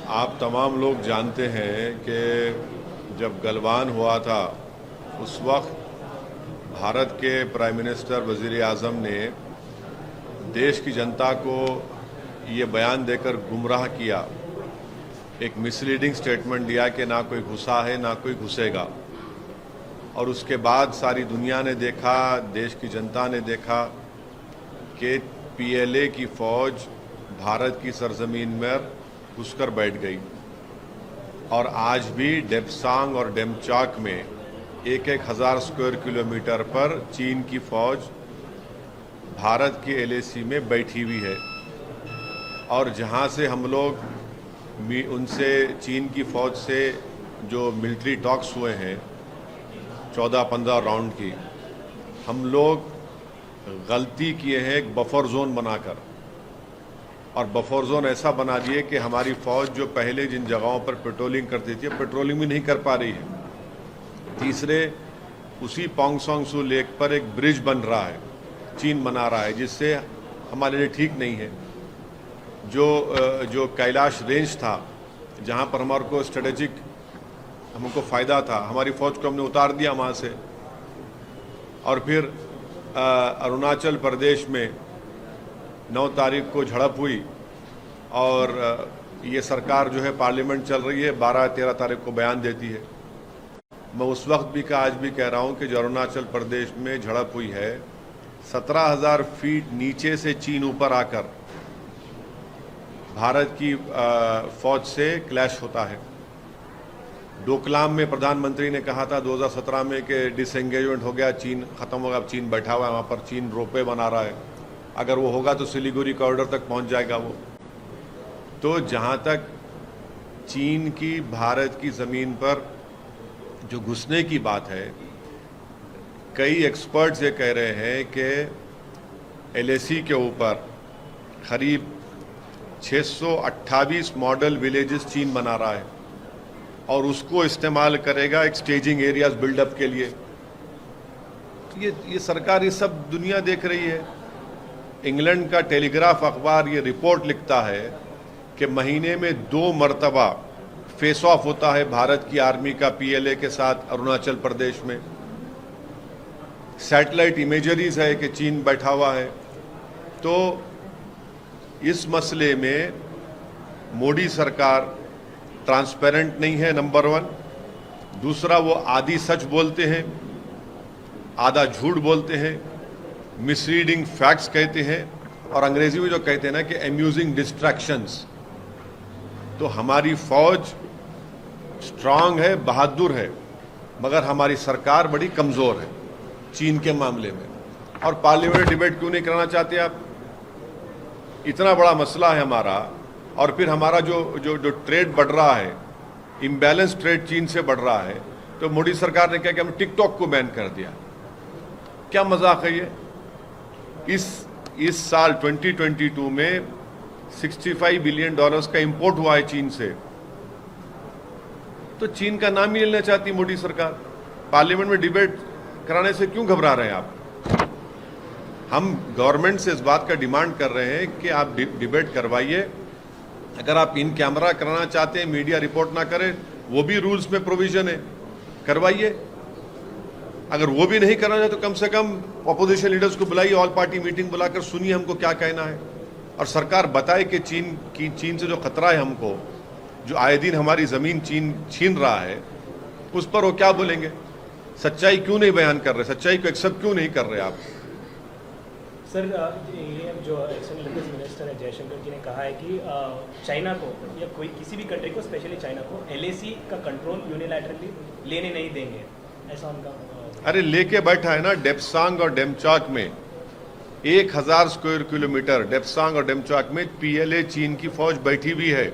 आप तमाम लोग जानते हैं कि जब गलवान हुआ था उस वक्त भारत के प्राइम मिनिस्टर वज़ीर आज़म ने देश की जनता को ये बयान देकर गुमराह किया, एक मिसलीडिंग स्टेटमेंट दिया कि ना कोई घुसा है ना कोई घुसेगा। और उसके बाद सारी दुनिया ने देखा, देश की जनता ने देखा कि पीएलए की फ़ौज भारत की सरजमीन में घुसकर बैठ गई। और आज भी डेप्सांग और डेमचाक में एक हज़ार स्क्वायर किलोमीटर पर चीन की फ़ौज भारत के एलएसी में बैठी हुई है। और जहां से हम लोग उनसे, चीन की फ़ौज से जो मिलिट्री टॉक्स हुए हैं 14-15 राउंड की, हम लोग गलती किए हैं एक बफर जोन बनाकर। और बफर जोन ऐसा बना दिए कि हमारी फ़ौज जो पहले जिन जगहों पर पेट्रोलिंग करती थी, पेट्रोलिंग भी नहीं कर पा रही है। तीसरे, उसी पोंगसोंग सू लेक पर एक ब्रिज बन रहा है, चीन बना रहा है, जिससे हमारे लिए ठीक नहीं है। जो कैलाश रेंज था, जहां पर हमारे को स्ट्रेटेजिक हमको फ़ायदा था, हमारी फ़ौज को हमने उतार दिया वहाँ से। और फिर अरुणाचल प्रदेश में 9 तारीख को झड़प हुई और ये सरकार जो है पार्लियामेंट चल रही है, 12-13 तारीख को बयान देती है। मैं उस वक्त भी आज भी कह रहा हूँ कि जो अरुणाचल प्रदेश में झड़प हुई है, 17,000 फीट नीचे से चीन ऊपर आकर भारत की फ़ौज से क्लैश होता है। डोकलाम में प्रधानमंत्री ने कहा था 2017 में कि डिसएंगेजमेंट हो गया, चीन ख़त्म होगा, अब चीन बैठा हुआ है वहाँ पर, चीन रोपवे बना रहा है, अगर वो होगा तो सिलीगुड़ी कॉरिडोर तक पहुँच जाएगा वो। तो जहाँ तक चीन की भारत की ज़मीन पर जो घुसने की बात है, कई एक्सपर्ट्स ये कह रहे हैं कि एलएसी के ऊपर करीब 628 मॉडल विलेजेस चीन बना रहा है और उसको इस्तेमाल करेगा एक स्टेजिंग एरियाज बिल्डअप के लिए। ये सरकार, ये सब दुनिया देख रही है। इंग्लैंड का टेलीग्राफ अखबार ये रिपोर्ट लिखता है कि महीने में 2 मरतबा फेस ऑफ होता है भारत की आर्मी का पीएलए के साथ अरुणाचल प्रदेश में। सैटेलाइट इमेजरीज है कि चीन बैठा हुआ है। तो इस मसले में मोदी सरकार ट्रांसपेरेंट नहीं है, नंबर 1। दूसरा, वो आधी सच बोलते हैं, आधा झूठ बोलते हैं, मिसरीडिंग फैक्ट्स कहते हैं, और अंग्रेजी में जो कहते हैं ना कि अम्यूजिंग डिस्ट्रैक्शंस। तो हमारी फ़ौज स्ट्रांग है, बहादुर है, मगर हमारी सरकार बड़ी कमज़ोर है चीन के मामले में। और पार्लियामेंट डिबेट क्यों नहीं कराना चाहते आप? इतना बड़ा मसला है हमारा। और फिर हमारा जो ट्रेड बढ़ रहा है, इम्बैलेंस ट्रेड चीन से बढ़ रहा है, तो मोदी सरकार ने क्या कि हमने टिकटॉक को बैन कर दिया। क्या मजाक है ये? इस साल 2022 में $65 बिलियन का इंपोर्ट हुआ है चीन से। तो चीन का नाम ही लेना चाहती मोदी सरकार। पार्लियामेंट में डिबेट कराने से क्यों घबरा रहे हैं आप? हम गवर्नमेंट से इस बात का डिमांड कर रहे हैं कि आप डिबेट करवाइए। अगर आप इन कैमरा कराना चाहते हैं, मीडिया रिपोर्ट ना करे, वो भी रूल्स में प्रोविजन है, करवाइए। अगर वो भी नहीं करना है तो कम से कम अपोजिशन लीडर्स को बुलाइए, ऑल पार्टी मीटिंग बुलाकर सुनिए हमको क्या कहना है, और सरकार बताए कि चीन से जो खतरा है हमको, जो आए दिन हमारी ज़मीन चीन छीन रहा है, उस पर वो क्या बोलेंगे। सच्चाई क्यों नहीं बयान कर रहे, सच्चाई को एक्सेप्ट क्यों नहीं कर रहे आप? सर, ये जो एक्सटर्नल अफेयर्स मिनिस्टर है जयशंकर जी ने कहा है कि चाइना को या कोई किसी भी कंट्री को, स्पेशली चाइना को, एलएसी का कंट्रोल यूनिलैटरली लेने नहीं देंगे, ऐसा उनका। अरे लेके बैठा है ना, डेप्सांग और डेमचाक में 1000 स्क्वायर किलोमीटर, डेप्सांग और डेमचाक में पीएलए चीन की फ़ौज बैठी हुई है।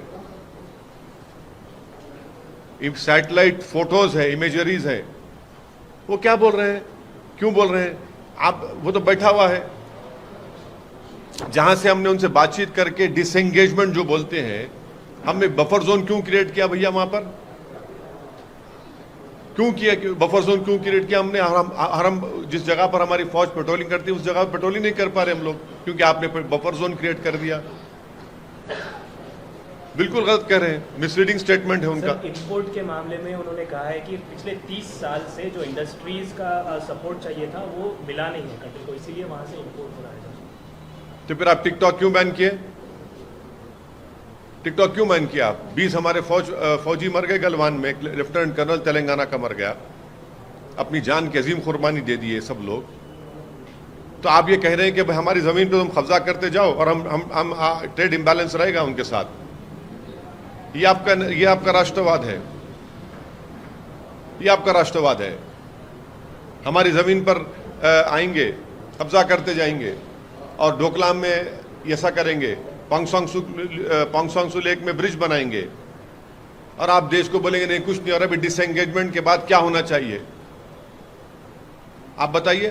सैटेलाइट फोटोज है, इमेजरीज है। वो क्या बोल रहे हैं, क्यों बोल रहे हैं आप? वो तो बैठा हुआ है। जहां से हमने उनसे बातचीत करके डिसएंगेजमेंट जो बोलते हैं, हमने बफर जोन क्यों क्रिएट किया भैया? वहां पर क्यों किया? बफर जोन क्यों क्रिएट किया हमने? हम जिस जगह पर हमारी फौज पेट्रोलिंग करती है उस जगह पर पेट्रोलिंग नहीं कर पा रहे हम लोग, क्योंकि आपने बफर जोन क्रिएट कर दिया। बिल्कुल गलत कह रहे हैं, मिसलीडिंग स्टेटमेंट है उनका। सर इंपोर्ट के मामले में उन्होंने कहा है कि पिछले 30 साल से जो इंडस्ट्रीज का सपोर्ट चाहिए था वो मिला नहीं है कंट्री को, इसीलिए वहाँ से इंपोर्ट हो रहा है। तो फिर आप टिकटॉक क्यों बैन किए? टिकटॉक क्यों बैन किया आप? 20 हमारे फौजी मर गए गलवान में, एक लेफ्टिनेंट कर्नल तेलंगाना का मर गया, अपनी जान की अजीम कुर्बानी दे दिए सब लोग। तो आप ये कह रहे हैं कि भाई हमारी जमीन पे तुम कब्जा करते जाओ और हम ट्रेड इम्बैलेंस रहेगा उनके साथ। ये आपका राष्ट्रवाद है, ये आपका राष्ट्रवाद है। हमारी जमीन पर आएंगे, कब्जा करते जाएंगे और डोकलाम में ऐसा करेंगे, पोंगसोंग लेक में ब्रिज बनाएंगे और आप देश को बोलेंगे नहीं कुछ नहीं। और अभी डिसएंगेजमेंट के बाद क्या होना चाहिए आप बताइए?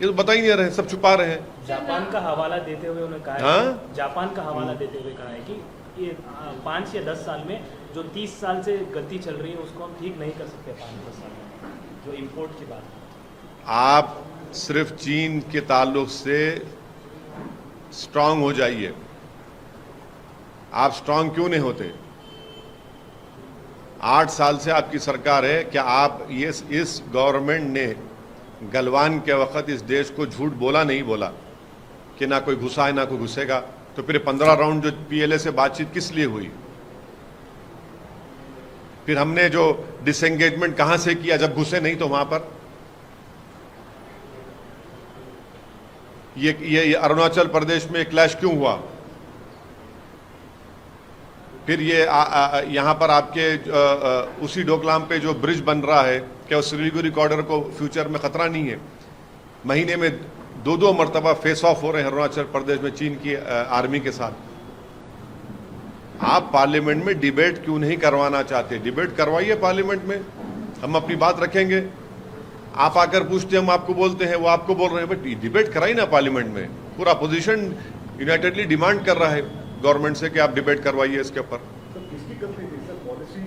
ये तो बता ही नहीं रहे, सब छुपा रहे हैं। जापान का हवाला देते हुए उन्होंने कहा है, हाँ? जापान का हवाला देते हुए कहा है कि ये 5 या 10 साल में जो 30 साल से गलती चल रही है उसको हम ठीक नहीं कर सकते 5-10 साल में, जो इंपोर्ट की बात है। आप सिर्फ चीन के ताल्लुक से स्ट्रांग हो जाइए। आप स्ट्रांग क्यों नहीं होते? 8 साल से आपकी सरकार है, क्या आप इस गवर्नमेंट ने गलवान के वक्त इस देश को झूठ बोला नहीं बोला कि ना कोई घुसा है ना कोई घुसेगा? तो फिर 15 राउंड जो पीएलए से बातचीत किस लिए हुई? फिर हमने जो डिसएंगेजमेंट कहां से किया जब घुसे नहीं तो वहां पर? ये अरुणाचल प्रदेश में क्लैश क्यों हुआ? फिर ये यहाँ पर आपके उसी डोकलाम पे जो ब्रिज बन रहा है, क्या उस सिलीगुड़ी कॉरिडोर को फ्यूचर में खतरा नहीं है? महीने में 2 मरतबा फेस ऑफ हो रहे हैं अरुणाचल प्रदेश में चीन की आर्मी के साथ। आप पार्लियामेंट में डिबेट क्यों नहीं करवाना चाहते? डिबेट करवाइए पार्लियामेंट में, हम अपनी बात रखेंगे। आप आकर पूछते हम आपको बोलते हैं, वो आपको बोल रहे हैं, बट डिबेट कराइए ना पार्लियामेंट में। पूरा अपोजिशन यूनाइटेडली डिमांड कर रहा है गवर्नमेंट से कि आप डिबेट करवाइए इसके ऊपर। तो किसकी कमी थी सर? पॉलिसी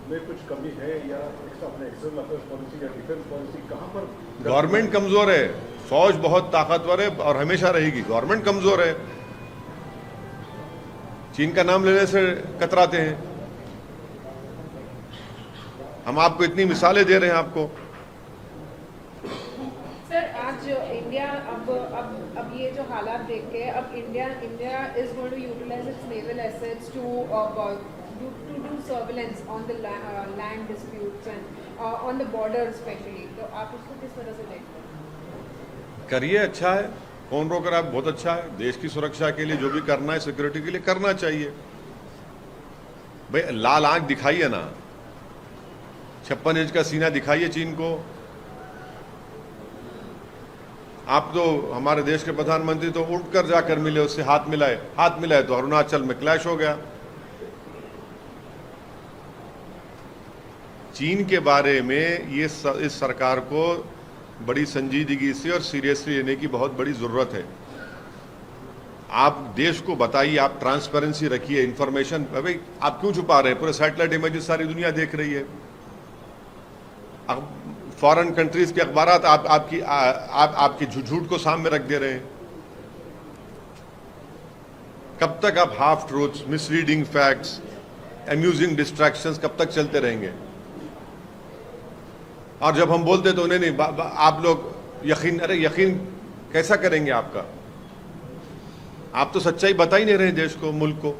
में कुछ कमी है या अपने एक्सटर्नल अफेयर्स पॉलिसी या डिफेंस पॉलिसी कहाँ पर? गवर्नमेंट कमजोर है, फौज बहुत ताकतवर है और हमेशा रहेगी। गवर्नमेंट कमजोर है, चीन का नाम लेने से कतराते हैं। हम आपको इतनी मिसालें दे रहे हैं आपको। सर आज इंडिया अब ये जो हालात देख के अब India is going to utilize its naval assets to do surveillance on the land disputes and on the border especially, तो आप उसको किस तरह से देखते हैं? करिए, अच्छा है, कौन रोक रहा है? बहुत अच्छा है। देश की सुरक्षा के लिए जो भी करना है, सिक्योरिटी के लिए करना चाहिए। भाई लाल आंख दिखाइए ना, 56 इंच का सीना दिखाइए चीन को। आप तो हमारे देश के प्रधानमंत्री तो उठकर जाकर मिले, उससे हाथ मिलाए तो अरुणाचल में क्लैश हो गया। चीन के बारे में इस सरकार को बड़ी संजीदगी से और सीरियसली लेने की बहुत बड़ी जरूरत है। आप देश को बताइए, आप ट्रांसपेरेंसी रखिए, इंफॉर्मेशन। भाई आप क्यों छुपा रहे हैं? पूरे सैटेलाइट इमेजेस सारी दुनिया देख रही है। फॉरेन कंट्रीज के अखबारात आपकी झूठ को सामने रख दे रहे हैं। कब तक आप half truths, misleading facts, amusing distractions कब तक चलते रहेंगे? और जब हम बोलते तो नहीं आप लोग यकीन कैसा करेंगे आपका? आप तो सच्चाई बता ही नहीं रहे देश को, मुल्क को।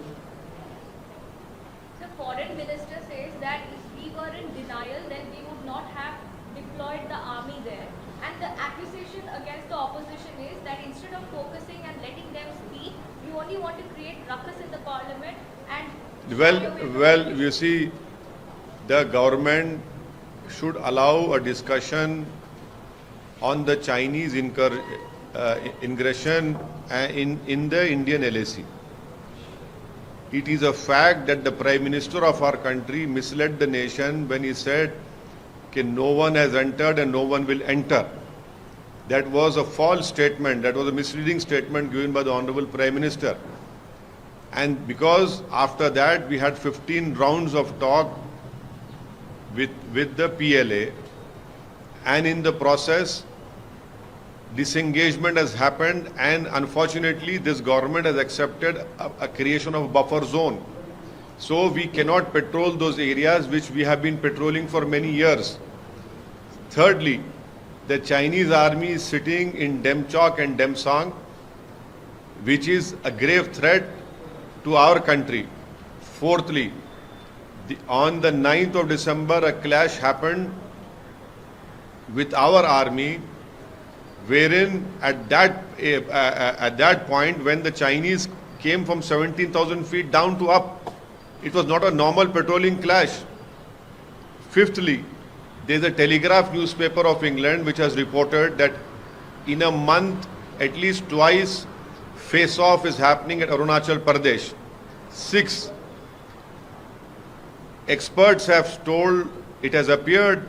The foreign minister says that if we were in denial, then we would not have deployed the army there. And the accusation against the opposition is that instead of focusing and letting them speak, you only want to create ruckus in the parliament and. Well, you see, the government should allow a discussion on the Chinese ingression in the Indian LAC. It is a fact that the Prime Minister of our country misled the nation when he said that no one has entered and no one will enter. That was a false statement. That was a misleading statement given by the Honorable Prime Minister. And because after that we had 15 rounds of talk with the PLA, and in the process disengagement has happened, and unfortunately this government has accepted a creation of buffer zone So we cannot patrol those areas which we have been patrolling for many years. Thirdly, the Chinese army is sitting in Demchok and Demsang, which is a grave threat to our country. Fourthly, on the 9th of December, a clash happened with our army, wherein at that point, when the Chinese came from 17,000 feet down to up, it was not a normal patrolling clash. Fifthly, there is a Telegraph newspaper of England which has reported that in a month, at least twice, face-off is happening at Arunachal Pradesh. Six, experts have told, it has appeared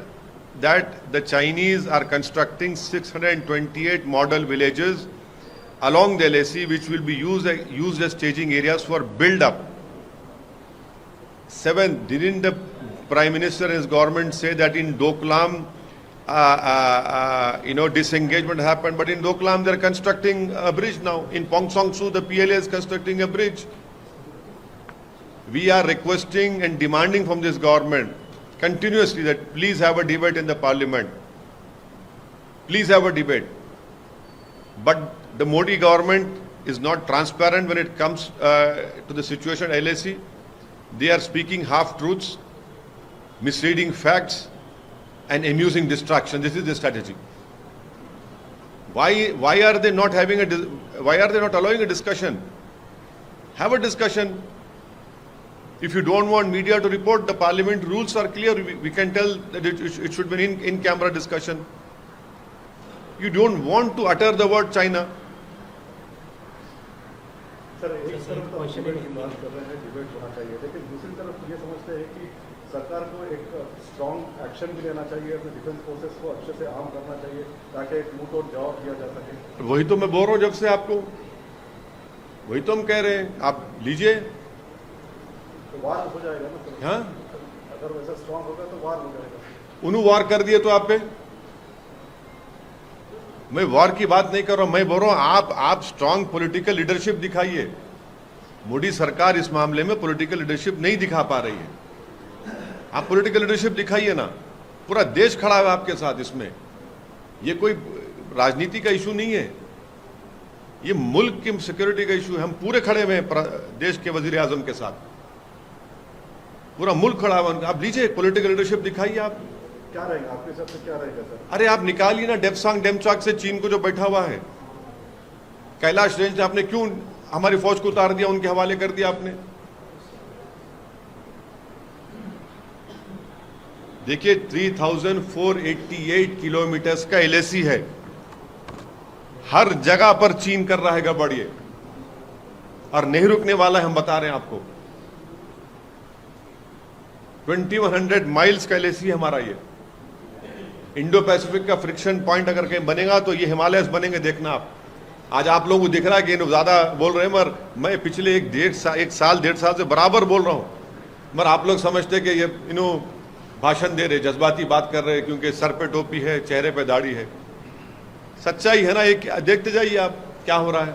that the Chinese are constructing 628 model villages along the LAC, which will be used as staging areas for build-up. Seventh, didn't the Prime Minister and his government say that in Doklam, disengagement happened, but in Doklam they're constructing a bridge now. In Pongsong Su, the PLA is constructing a bridge. We are requesting and demanding from this government continuously that please have a debate in the parliament. Please have a debate. But the Modi government is not transparent when it comes to the situation at LAC. They are speaking half-truths, misleading facts, and amusing distraction. This is the strategy. Why are they not allowing a discussion? Have a discussion. If you don't want media to report, the parliament rules are clear. We can tell that it should be an in-camera discussion. You don't want to utter the word China. Sir एक तरफ तो debate की बात कर रहे हैं, debate होना चाहिए, लेकिन दूसरी तरफ ये समझते हैं कि सरकार को एक स्ट्रॉन्ग एक्शन भी लेना चाहिए, अपने डिफेंस फोर्सेस को अच्छे से आर्म करना चाहिए ताकि एक मुंह तोड़ जवाब दिया जा सके। वही तो मैं बोल रहा हूँ जब से आपको, वही तो हम कह रहे हैं, आप लीजिए। तो वार हो जाएगा ना सर? हाँ, अगर वैसा स्ट्रॉन्ग होगा तो वार हो जाएगा। उन्होंने वार कर दिए तो आप पे, मैं वार की बात नहीं कर रहा हूं, मैं बोल रहा हूं आप स्ट्रांग पॉलिटिकल लीडरशिप दिखाइए। मोदी सरकार इस मामले में पॉलिटिकल लीडरशिप नहीं दिखा पा रही है। आप पॉलिटिकल लीडरशिप दिखाइए ना, पूरा देश खड़ा है आपके साथ इसमें। ये कोई राजनीति का इशू नहीं है, ये मुल्क की सिक्योरिटी का इशू है। हम पूरे खड़े हुए हैं देश के वजीर आजम के साथ, पूरा मुल्क खड़ा हुआ। आप लीजिए, पॉलिटिकल लीडरशिप दिखाइए। आप क्या रहेगा आपके हिसाब से, क्या रहेगा सर? अरे आप निकालिए ना डेप्सांग डेमचॉक से चीन को जो बैठा हुआ है। कैलाश रेंज से आपने क्यों हमारी फौज को उतार दिया, उनके हवाले कर दिया आपने? देखिए 3488 किलोमीटर का LAC है, हर जगह पर चीन कर रहा है गड़बड़ ये, और नहीं रुकने वाला है। हम बता रहे हैं आपको 2100 माइल्स का LAC है हमारा। ये इंडो पैसिफिक का फ्रिक्शन पॉइंट अगर कहीं बनेगा तो ये हिमालयस बनेंगे, देखना आप। आज आप लोगों को दिख रहा है कि ज्यादा बोल रहे हैं, मगर मैं पिछले एक साल डेढ़ साल से बराबर बोल रहा हूं, मगर आप लोग समझते कि ये भाषण दे रहे, जज्बाती बात कर रहे, क्योंकि सर पे टोपी है, चेहरे पे दाढ़ी है। सच्चाई है ना, एक देखते जाइए आप क्या हो रहा है।